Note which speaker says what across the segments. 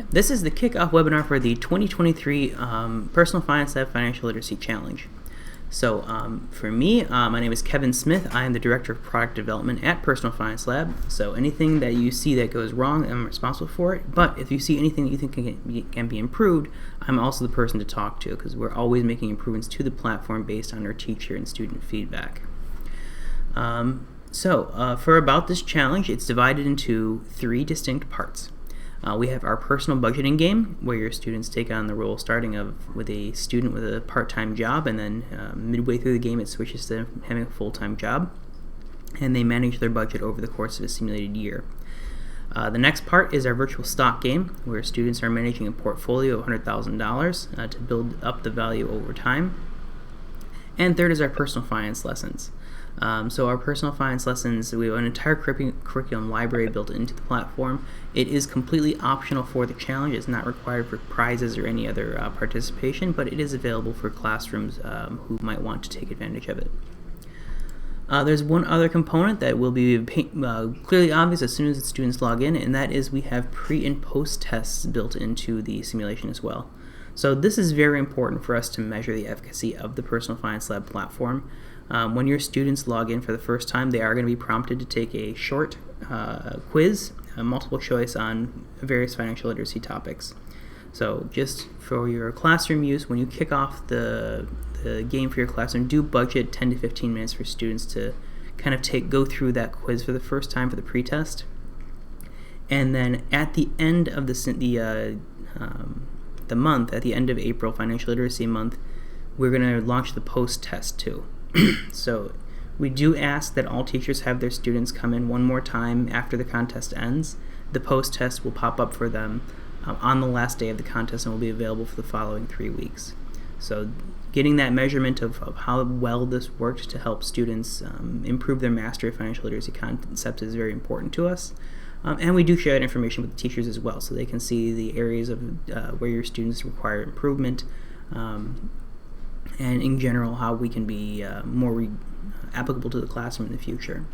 Speaker 1: This is the kickoff webinar for the 2023 Personal Finance Lab Financial Literacy Challenge. So for me, my name is Kevin Smith. I am the Director of Product Development at Personal Finance Lab. So anything that you see that goes wrong, I'm responsible for it. But if you see anything that you think can be improved, I'm also the person to talk to, because we're always making improvements to the platform based on our teacher and student feedback. For about this challenge, it's divided into 3 distinct parts. We have our personal budgeting game, where your students take on the role starting with a student with a part-time job, and then midway through the game it switches to having a full-time job, and they manage their budget over the course of a simulated year. The next part is our virtual stock game, where students are managing a portfolio of $100,000 to build up the value over time. And third is our personal finance lessons. So our personal finance lessons, we have an entire curriculum library built into the platform. It is completely optional for the challenge. It's not required for prizes or any other participation, but it is available for classrooms who might want to take advantage of it. There's one other component that will be clearly obvious as soon as the students log in, and that is we have pre- and post tests built into the simulation as well. So this is very important for us to measure the efficacy of the Personal Finance Lab platform. When your students log in for the first time, they are going to be prompted to take a short quiz, a multiple choice on various financial literacy topics. So just for your classroom use, when you kick off the game for your classroom, do budget 10 to 15 minutes for students to kind of go through that quiz for the first time for the pretest. And then at the end of the month, at the end of April, Financial Literacy Month, we're going to launch the post-test too. So we do ask that all teachers have their students come in one more time after the contest ends. The post-test will pop up for them on the last day of the contest and will be available for the following 3 weeks. So getting that measurement of how well this worked to help students improve their mastery of financial literacy concepts is very important to us. And we do share that information with the teachers as well, so they can see the areas of where your students require improvement, and in general how we can be more applicable to the classroom in the future.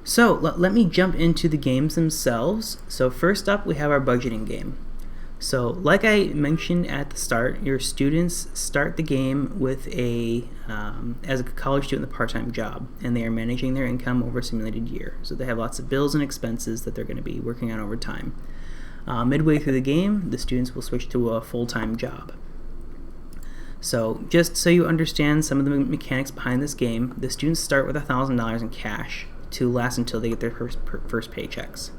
Speaker 1: So let me jump into the games themselves. So first up, we have our budgeting game. So like I mentioned at the start, your students start the game with as a college student with a part-time job, and they are managing their income over a simulated year. So they have lots of bills and expenses that they're going to be working on over time. Midway through the game, the students will switch to a full-time job. So just so you understand some of the mechanics behind this game, the students start with $1,000 in cash to last until they get their first paychecks.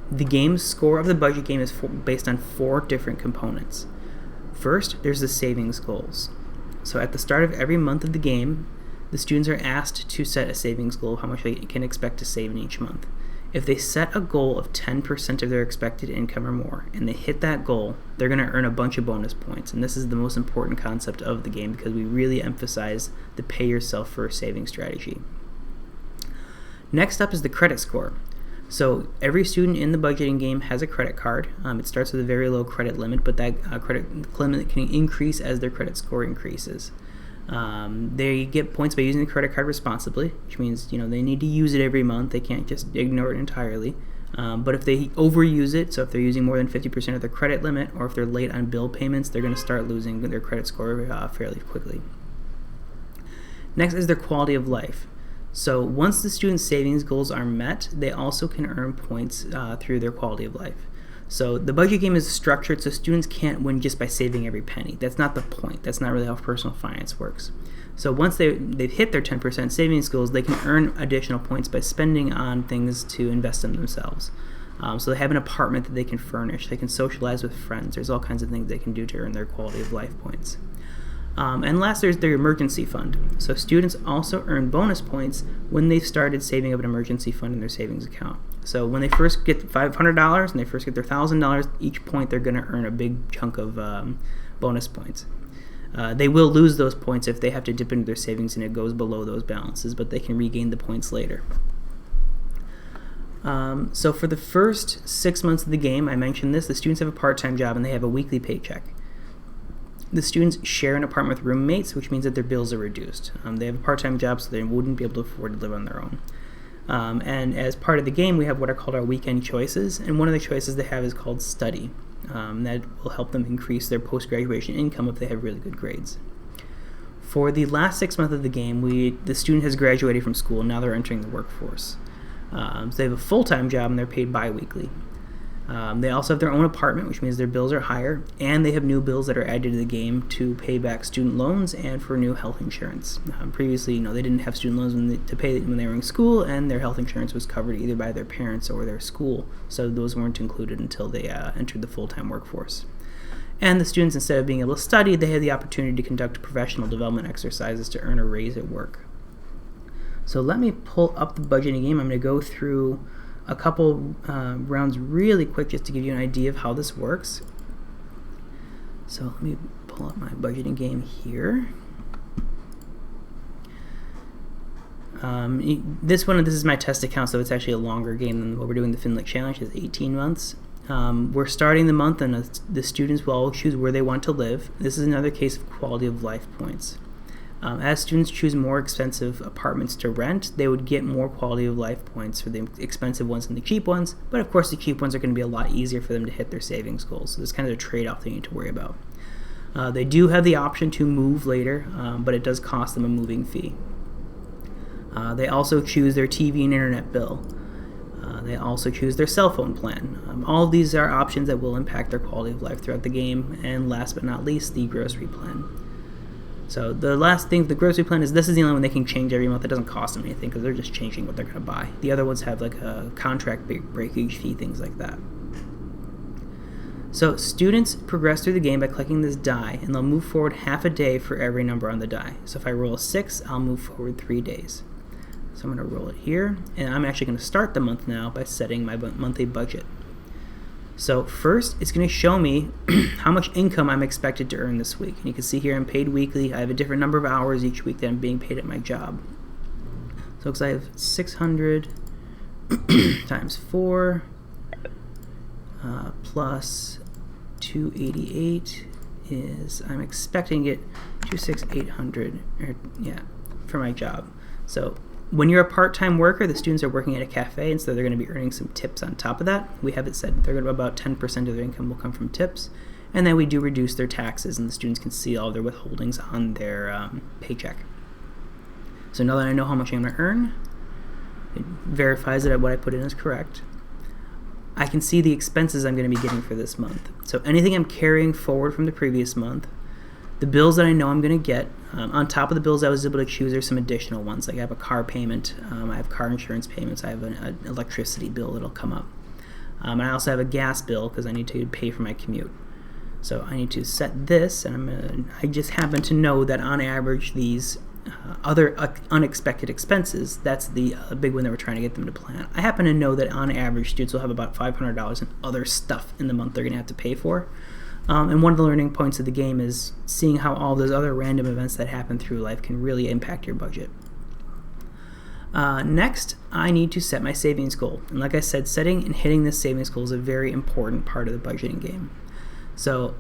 Speaker 1: The game's score of the budget game is based on 4 different components. First, there's the savings goals. So at the start of every month of the game, the students are asked to set a savings goal of how much they can expect to save in each month. If they set a goal of 10% of their expected income or more, and they hit that goal, they're going to earn a bunch of bonus points. And this is the most important concept of the game, because we really emphasize the pay yourself first saving strategy. Next up is the credit score. So every student in the budgeting game has a credit card. It starts with a very low credit limit, but that credit limit can increase as their credit score increases. They get points by using the credit card responsibly, which means they need to use it every month. They can't just ignore it entirely. But if they overuse it, so if they're using more than 50% of their credit limit, or if they're late on bill payments, they're going to start losing their credit score fairly quickly. Next is their quality of life. So once the student's savings goals are met, they also can earn points through their quality of life. So the budget game is structured so students can't win just by saving every penny. That's not the point. That's not really how personal finance works. So once they've hit their 10% savings goals, they can earn additional points by spending on things to invest in themselves. So they have an apartment that they can furnish. They can socialize with friends. There's all kinds of things they can do to earn their quality of life points. And last, there's their emergency fund. So students also earn bonus points when they've started saving up an emergency fund in their savings account. So when they first get $500 and they first get their $1,000, each point they're going to earn a big chunk of bonus points. They will lose those points if they have to dip into their savings and it goes below those balances, but they can regain the points later. So for the first 6 months of the game, I mentioned this, the students have a part-time job and they have a weekly paycheck. The students share an apartment with roommates, which means that their bills are reduced. They have a part-time job, so they wouldn't be able to afford to live on their own. And as part of the game, we have what are called our weekend choices, and one of the choices they have is called study. That will help them increase their post-graduation income if they have really good grades. For the last 6 months of the game, the student has graduated from school, and now they're entering the workforce. So they have a full-time job, and they're paid bi-weekly. They also have their own apartment, which means their bills are higher, and they have new bills that are added to the game to pay back student loans and for new health insurance. Previously, they didn't have student loans to pay when they were in school, and their health insurance was covered either by their parents or their school, so those weren't included until they entered the full-time workforce. And the students, instead of being able to study, they had the opportunity to conduct professional development exercises to earn a raise at work. So let me pull up the budgeting game. I'm going to go through a couple rounds really quick just to give you an idea of how this works. So let me pull up my budgeting game here. This is my test account, so it's actually a longer game than what we're doing. The FinLit Challenge is 18 months. We're starting the month, and the students will all choose where they want to live. This is another case of quality of life points. As students choose more expensive apartments to rent, they would get more quality of life points for the expensive ones than the cheap ones, but of course the cheap ones are going to be a lot easier for them to hit their savings goals, so there's kind of a trade-off they need to worry about. They do have the option to move later, but it does cost them a moving fee. They also choose their TV and internet bill. They also choose their cell phone plan. All of these are options that will impact their quality of life throughout the game, and last but not least, the grocery plan. So the last thing, the grocery plan, this is the only one they can change every month. It doesn't cost them anything because they're just changing what they're going to buy. The other ones have like a contract breakage fee, things like that. So students progress through the game by clicking this die, and they'll move forward half a day for every number on the die. So if I roll a 6, I'll move forward 3 days. So I'm going to roll it here, and I'm actually going to start the month now by setting my monthly budget. So first, it's going to show me how much income I'm expected to earn this week. And you can see here I'm paid weekly. I have a different number of hours each week that I'm being paid at my job. So because I have 600 times 4 plus 288 is, I'm expecting to get 26800 for my job. So when you're a part-time worker, the students are working at a cafe, and so they're going to be earning some tips on top of that. We have it said they're going to about 10% of their income will come from tips, and then we do reduce their taxes, and the students can see all their withholdings on their paycheck. So now that I know how much I'm going to earn, it verifies that what I put in is correct. I can see the expenses I'm going to be getting for this month. So anything I'm carrying forward from the previous month, the bills that I know I'm going to get, on top of the bills I was able to choose, there's some additional ones. Like I have a car payment, I have car insurance payments, I have an electricity bill that'll come up. And I also have a gas bill because I need to pay for my commute. So I need to set this, and I just happen to know that on average these other unexpected expenses, that's the big one that we're trying to get them to plan. I happen to know that on average students will have about $500 in other stuff in the month they're going to have to pay for. And one of the learning points of the game is seeing how all those other random events that happen through life can really impact your budget. Next, I need to set my savings goal. And like I said, setting and hitting this savings goal is a very important part of the budgeting game. So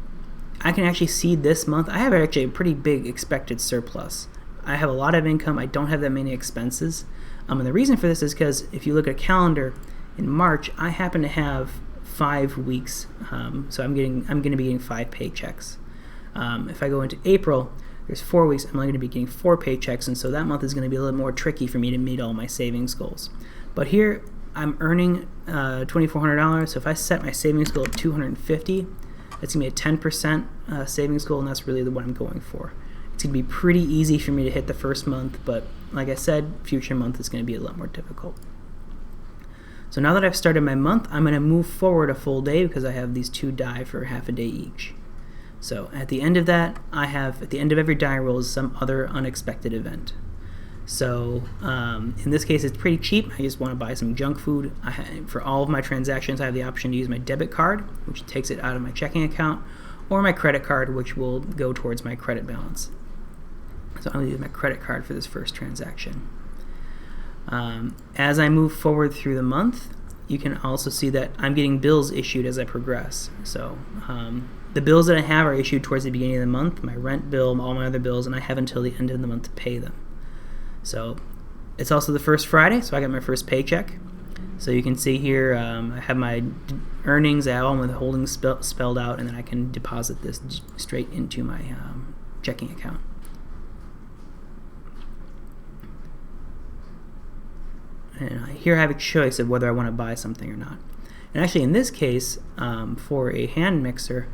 Speaker 1: I can actually see this month, I have actually a pretty big expected surplus. I have a lot of income, I don't have that many expenses. And the reason for this is because if you look at a calendar, in March, I happen to have 5 weeks, so I'm going to be getting 5 paychecks. If I go into April, there's 4 weeks. I'm only going to be getting 4 paychecks, and so that month is going to be a little more tricky for me to meet all my savings goals. But here I'm earning $2,400, so if I set my savings goal at $250, that's going to be a 10% savings goal, and that's really the one I'm going for. It's going to be pretty easy for me to hit the first month, but like I said, future month is going to be a lot more difficult. So now that I've started my month, I'm going to move forward a full day because I have these 2 die for half a day each. So at the end of that, at the end of every die roll is some other unexpected event. So in this case, it's pretty cheap. I just want to buy some junk food. For all of my transactions, I have the option to use my debit card, which takes it out of my checking account, or my credit card, which will go towards my credit balance. So I'm going to use my credit card for this first transaction. As I move forward through the month, you can also see that I'm getting bills issued as I progress. So the bills that I have are issued towards the beginning of the month, my rent bill, all my other bills, and I have until the end of the month to pay them. So It's also the first Friday, so I got my first paycheck. So you can see here, I have my earnings, I have all my holdings spelled out, and then I can deposit this straight into my checking account. And here I have a choice of whether I want to buy something or not. And actually in this case, for a hand mixer,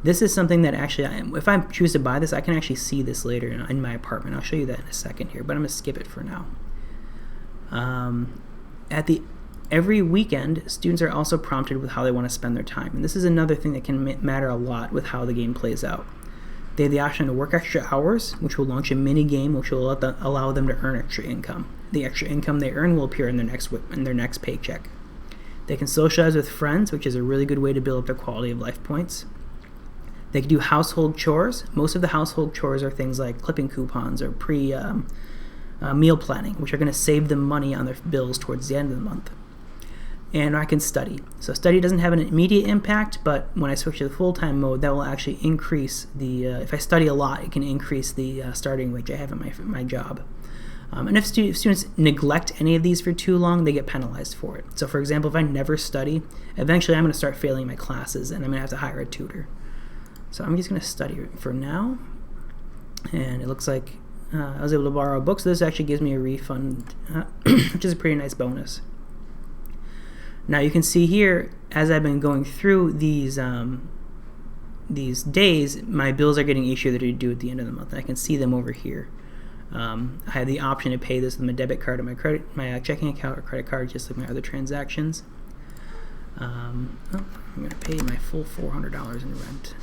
Speaker 1: this is something that actually, if I choose to buy this, I can actually see this later in my apartment. I'll show you that in a second here, but I'm going to skip it for now. Every weekend, students are also prompted with how they want to spend their time. And this is another thing that can matter a lot with how the game plays out. They have the option to work extra hours, which will launch a mini game, which will allow them to earn extra income. The extra income they earn will appear in their next paycheck. They can socialize with friends, which is a really good way to build up their quality of life points. They can do household chores. Most of the household chores are things like clipping coupons or meal planning, which are going to save them money on their bills towards the end of the month. And I can study. So study doesn't have an immediate impact, but when I switch to the full-time mode, that will actually increase the, if I study a lot, it can increase the starting wage I have in my job. And if students neglect any of these for too long, they get penalized for it. So for example, if I never study, eventually I'm going to start failing my classes and I'm going to have to hire a tutor. So I'm just going to study for now. And it looks like I was able to borrow a book, so this actually gives me a refund, which is a pretty nice bonus. Now you can see here, as I've been going through these days, my bills are getting issued that are due at the end of the month. And I can see them over here. I have the option to pay this with my debit card or my checking account or credit card, just like my other transactions. I'm going to pay my full $400 in rent.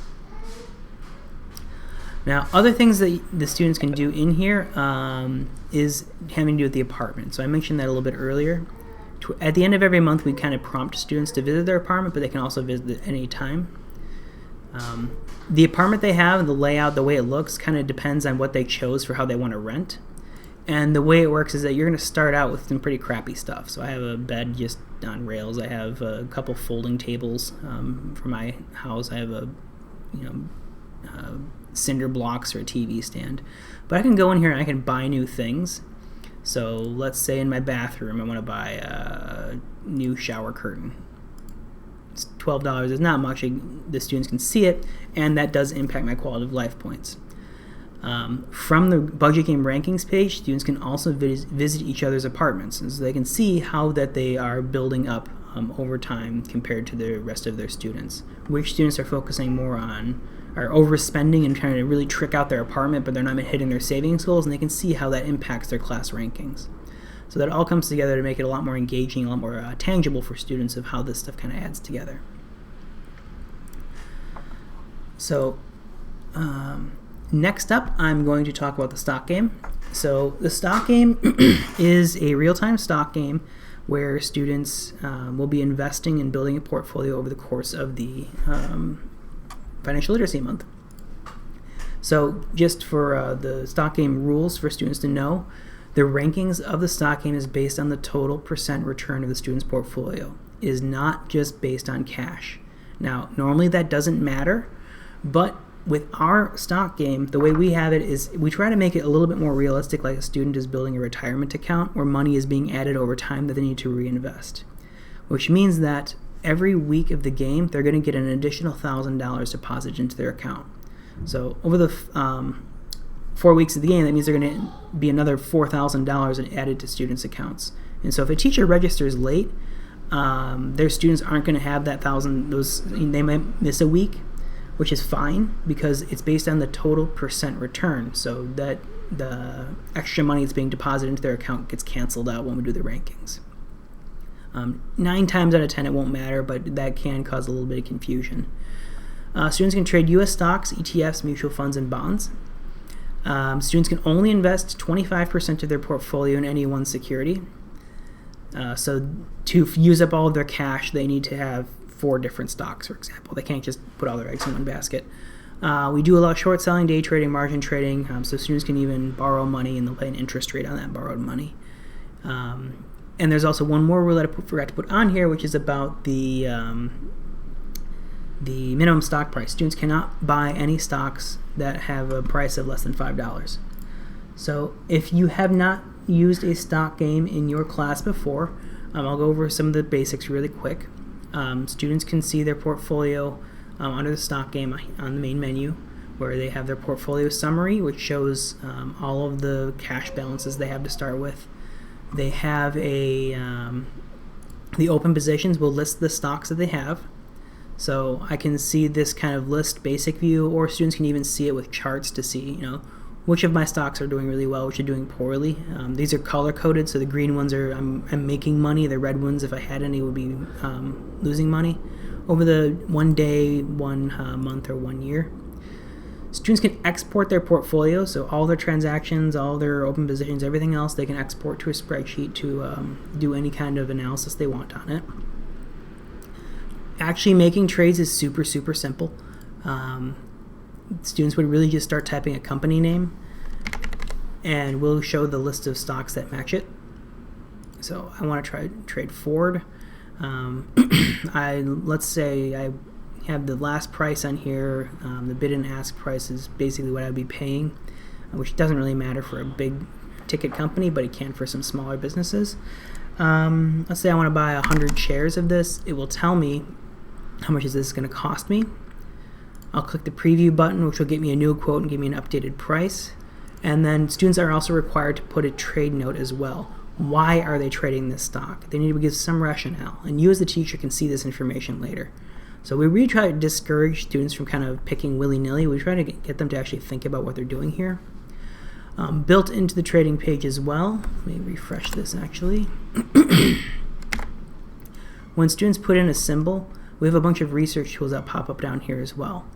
Speaker 1: Now, other things that the students can do in here is having to do with the apartment. So I mentioned that a little bit earlier. At the end of every month, we kind of prompt students to visit their apartment, but they can also visit at any time. The apartment they have, the layout, the way it looks, kind of depends on what they chose for how they want to rent. And the way it works is that you're going to start out with some pretty crappy stuff. So I have a bed just on rails. I have a couple folding tables for my house. I have cinder blocks or a TV stand. But I can go in here and I can buy new things. So let's say in my bathroom I want to buy a new shower curtain. It's $12. It's not much. The students can see it, and that does impact my quality of life points. From the budget game rankings page, students can also visit each other's apartments, and so they can see how that they are building up over time compared to the rest of their students. Which students are focusing more on are overspending and trying to really trick out their apartment, but they're not hitting their savings goals, and they can see how that impacts their class rankings. So that all comes together to make it a lot more engaging, a lot more tangible for students of how this stuff kind of adds together. So next up, I'm going to talk about the stock game. So the stock game is a real-time stock game where students will be investing and building a portfolio over the course of the Financial Literacy Month. So just for the stock game rules for students to know, the rankings of the stock game is based on the total percent return of the student's portfolio. It is not just based on cash. Now, normally that doesn't matter, but with our stock game, the way we have it is we try to make it a little bit more realistic, like a student is building a retirement account where money is being added over time that they need to reinvest, which means that every week of the game, they're going to get an additional $1,000 deposited into their account. So over the 4 weeks of the game, that means they're going to be another $4,000 added to students' accounts. And so if a teacher registers late, their students aren't going to have that they might miss a week, which is fine because it's based on the total percent return. So that the extra money that's being deposited into their account gets canceled out when we do the rankings. 9 times out of 10 it won't matter, but that can cause a little bit of confusion. Students can trade U.S. stocks, ETFs, mutual funds, and bonds. Students can only invest 25% of their portfolio in any one security. So to use up all of their cash, they need to have 4 different stocks, for example. They can't just put all their eggs in one basket. We do allow short selling, day trading, margin trading, so students can even borrow money and they'll pay an interest rate on that borrowed money. And there's also one more rule that I forgot to put on here, which is about the minimum stock price. Students cannot buy any stocks that have a price of less than $5. So if you have not used a stock game in your class before, I'll go over some of the basics really quick. Students can see their portfolio under the stock game on the main menu, where they have their portfolio summary, which shows all of the cash balances they have to start with. They have the open positions will list the stocks that they have. So I can see this kind of list basic view, or students can even see it with charts to see, which of my stocks are doing really well, which are doing poorly. These are color coded, so the green ones are I'm making money. The red ones, if I had any, would be losing money over the 1 day, 1 month, or 1 year. Students can export their portfolio, so all their transactions, all their open positions, everything else, they can export to a spreadsheet to do any kind of analysis they want on it. Actually making trades is super, super simple. Students would really just start typing a company name, and we'll show the list of stocks that match it. So I want to try trade Ford. Let's say I have the last price on here. The bid and ask price is basically what I'd be paying, which doesn't really matter for a big ticket company, but it can for some smaller businesses. Let's say I want to buy 100 shares of this. It will tell me how much is this going to cost me. I'll click the preview button, which will get me a new quote and give me an updated price. And then students are also required to put a trade note as well. Why are they trading this stock? They need to give some rationale, and you as the teacher can see this information later. So we really try to discourage students from kind of picking willy-nilly. We try to get them to actually think about what they're doing here. Built into the trading page as well, let me refresh this actually. When students put in a symbol, we have a bunch of research tools that pop up down here as well.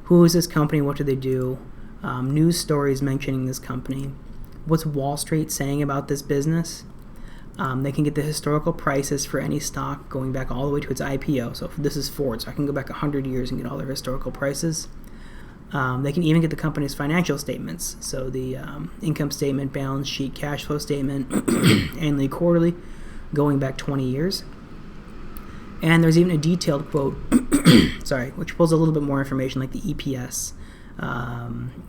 Speaker 1: Who is this company? What do they do? News stories mentioning this company. What's Wall Street saying about this business? They can get the historical prices for any stock going back all the way to its IPO. So if this is Ford, so I can go back 100 years and get all their historical prices. They can even get the company's financial statements. So the income statement, balance sheet, cash flow statement, annually, quarterly, going back 20 years. And there's even a detailed quote, which pulls a little bit more information like the EPS,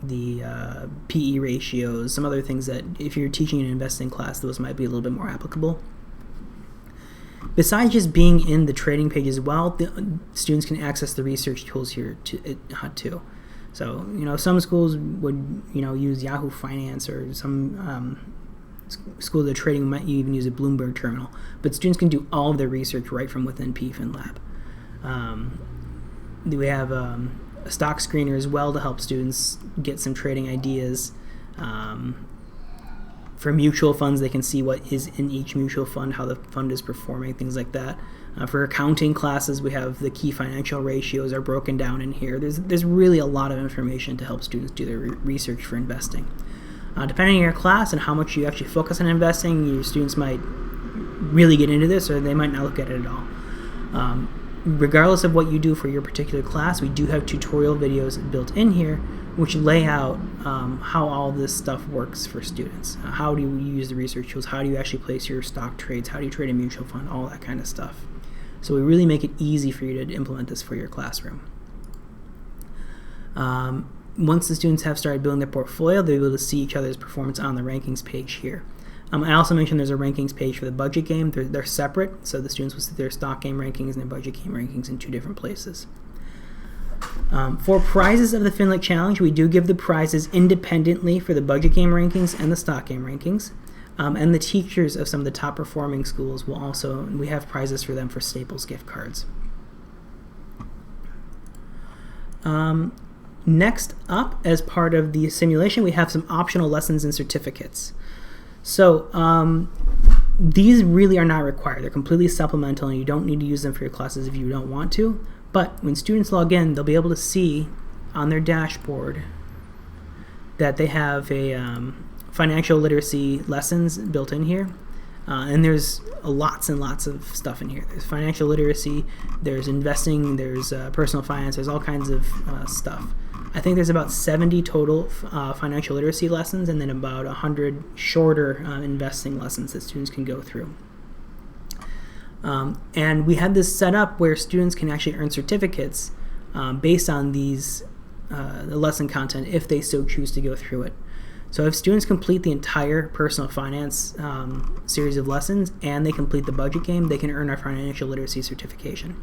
Speaker 1: the PE ratios, some other things that if you're teaching an investing class, those might be a little bit more applicable. Besides just being in the trading page as well, the students can access the research tools here too. So, some schools would, use Yahoo Finance, or some schools that are trading might even use a Bloomberg terminal. But students can do all of their research right from within PFinLab. We have a stock screener as well to help students get some trading ideas. For mutual funds, they can see what is in each mutual fund, how the fund is performing, things like that. For accounting classes, we have the key financial ratios are broken down in here. There's really a lot of information to help students do their research for investing. Depending on your class and how much you actually focus on investing, your students might really get into this, or they might not look at it at all. Regardless of what you do for your particular class, we do have tutorial videos built in here which lay out how all this stuff works for students. How do you use the research tools? How do you actually place your stock trades? How do you trade a mutual fund? All that kind of stuff. So we really make it easy for you to implement this for your classroom. Once the students have started building their portfolio, they'll be able to see each other's performance on the rankings page here. I also mentioned there's a rankings page for the budget game. They're separate, so the students will see their stock game rankings and their budget game rankings in two different places. For prizes of the FinLit Challenge, we do give the prizes independently for the budget game rankings and the stock game rankings. And the teachers of some of the top performing schools will also, we have prizes for them for Staples gift cards. Next up, as part of the simulation, we have some optional lessons and certificates. So these really are not required. They're completely supplemental, and you don't need to use them for your classes if you don't want to. But when students log in, they'll be able to see on their dashboard that they have a financial literacy lessons built in here. And there's lots and lots of stuff in here. There's financial literacy, there's investing, there's personal finance, there's all kinds of stuff. I think there's about 70 total financial literacy lessons, and then about 100 shorter investing lessons that students can go through. And we had this set up where students can actually earn certificates based on these the lesson content if they so choose to go through it. So if students complete the entire personal finance series of lessons and they complete the budget game, they can earn our financial literacy certification.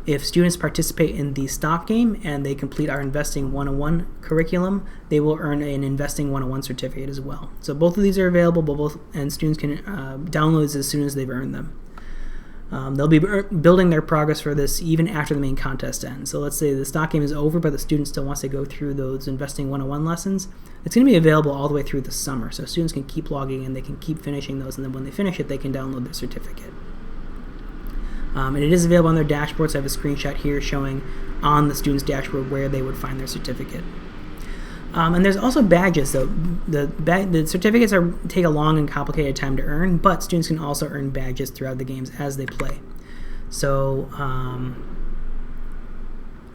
Speaker 1: If students participate in the stock game and they complete our Investing 101 curriculum, they will earn an Investing 101 certificate as well. So both of these are available, and students can download these as soon as they've earned them. They'll be building their progress for this even after the main contest ends. So let's say the stock game is over, but the student still wants to go through those Investing 101 lessons. It's going to be available all the way through the summer, so students can keep logging in, they can keep finishing those, and then when they finish it, they can download their certificate. And it is available on their dashboard, so I have a screenshot here showing on the student's dashboard where they would find their certificate. And there's also badges. So the certificates take a long and complicated time to earn, but students can also earn badges throughout the games as they play. So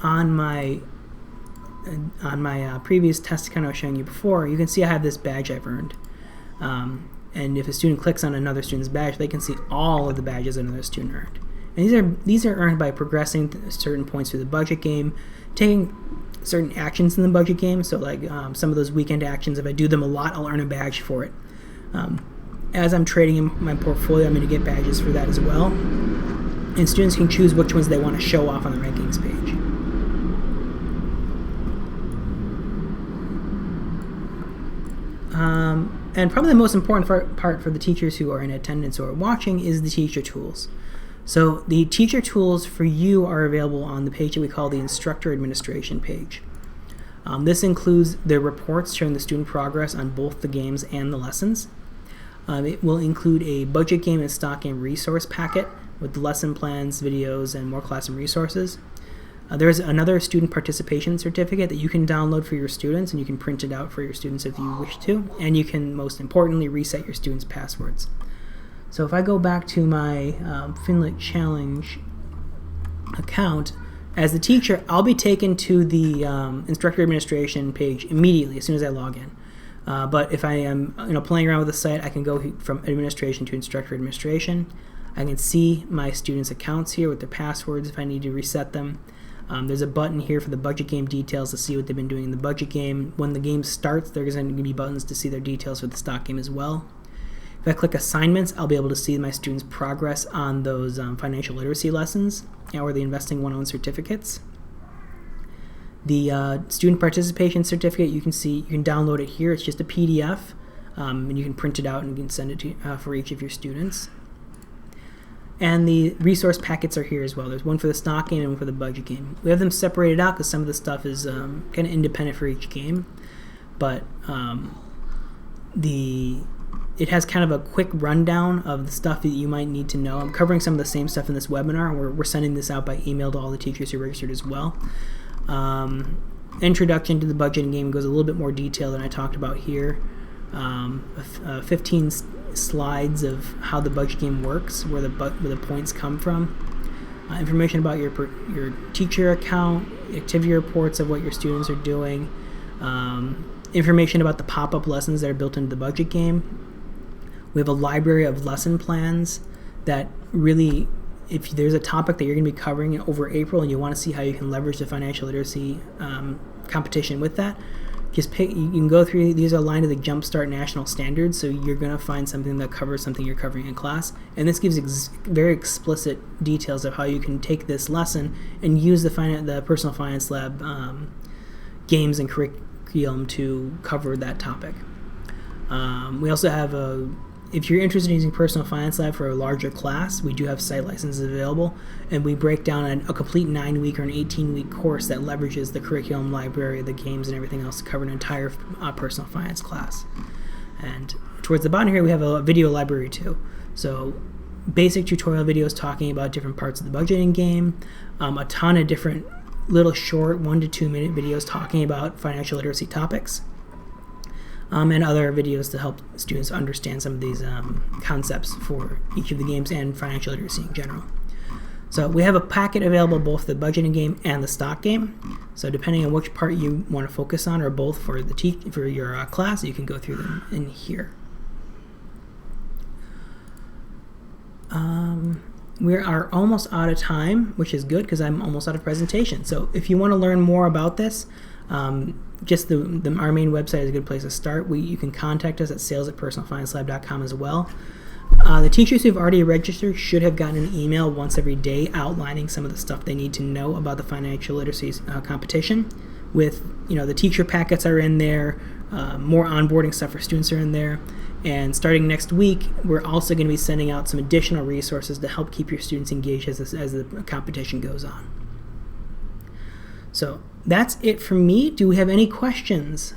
Speaker 1: on my previous test account I was showing you before, you can see I have this badge I've earned. And if a student clicks on another student's badge, they can see all of the badges another student earned. And these are earned by progressing certain points through the budget game, taking certain actions in the budget game. So like some of those weekend actions, if I do them a lot, I'll earn a badge for it. As I'm trading in my portfolio, I'm going to get badges for that as well. And students can choose which ones they want to show off on the rankings page. And probably the most important part for the teachers who are in attendance or watching is the teacher tools. So the teacher tools for you are available on the page that we call the instructor administration page. This includes the reports showing the student progress on both the games and the lessons. It will include a budget game and stock game resource packet with lesson plans, videos, and more classroom resources. There's another student participation certificate that you can download for your students, and you can print it out for your students if you wish to, and you can, most importantly, reset your students' passwords. So if I go back to my FinLit Challenge account, as the teacher, I'll be taken to the instructor administration page immediately as soon as I log in. But if I am playing around with the site, I can go from administration to instructor administration. I can see my students' accounts here with their passwords if I need to reset them. There's a button here for the budget game details to see what they've been doing in the budget game. When the game starts, there's going to be buttons to see their details for the stock game as well. If I click assignments, I'll be able to see my students' progress on those financial literacy lessons or the Investing 101 certificates. The student participation certificate, you can download it here. It's just a PDF, and you can print it out and you can send it to for each of your students. And the resource packets are here as well. There's one for the stock game and one for the budget game. We have them separated out because some of the stuff is kind of independent for each game, but it has kind of a quick rundown of the stuff that you might need to know. I'm covering some of the same stuff in this webinar. We're sending this out by email to all the teachers who registered as well. Introduction to the budgeting game goes a little bit more detail than I talked about here. 15 slides of how the budget game works, where the points come from. Information about your teacher account, activity reports of what your students are doing. Information about the pop-up lessons that are built into the budget game. We have a library of lesson plans that really, if there's a topic that you're going to be covering over April and you want to see how you can leverage the financial literacy competition with that, just pick. You can go through. These are aligned to the Jumpstart National Standards, so you're going to find something that covers something you're covering in class, and this gives very explicit details of how you can take this lesson and use the PersonalFinanceLab games and curriculum to cover that topic. We also have if you're interested in using PersonalFinanceLab for a larger class, we do have site licenses available, and we break down a complete 9-week or an 18-week course that leverages the curriculum, library, the games, and everything else to cover an entire personal finance class. And towards the bottom here, we have a video library too. So basic tutorial videos talking about different parts of the budgeting game, a ton of different little short 1 to 2 minute videos talking about financial literacy topics. And other videos to help students understand some of these concepts for each of the games and financial literacy in general. So we have a packet available both the budgeting game and the stock game. So depending on which part you want to focus on, or both for your class, you can go through them in here. We are almost out of time, which is good because I'm almost out of presentation. So if you want to learn more about this, just our main website is a good place to start. You can contact us at sales@personalfinancelab.com as well. The teachers who've already registered should have gotten an email once every day outlining some of the stuff they need to know about the financial literacy competition. With, the teacher packets are in there, more onboarding stuff for students are in there, and starting next week, we're also going to be sending out some additional resources to help keep your students engaged as the competition goes on. So that's it from me. Do we have any questions?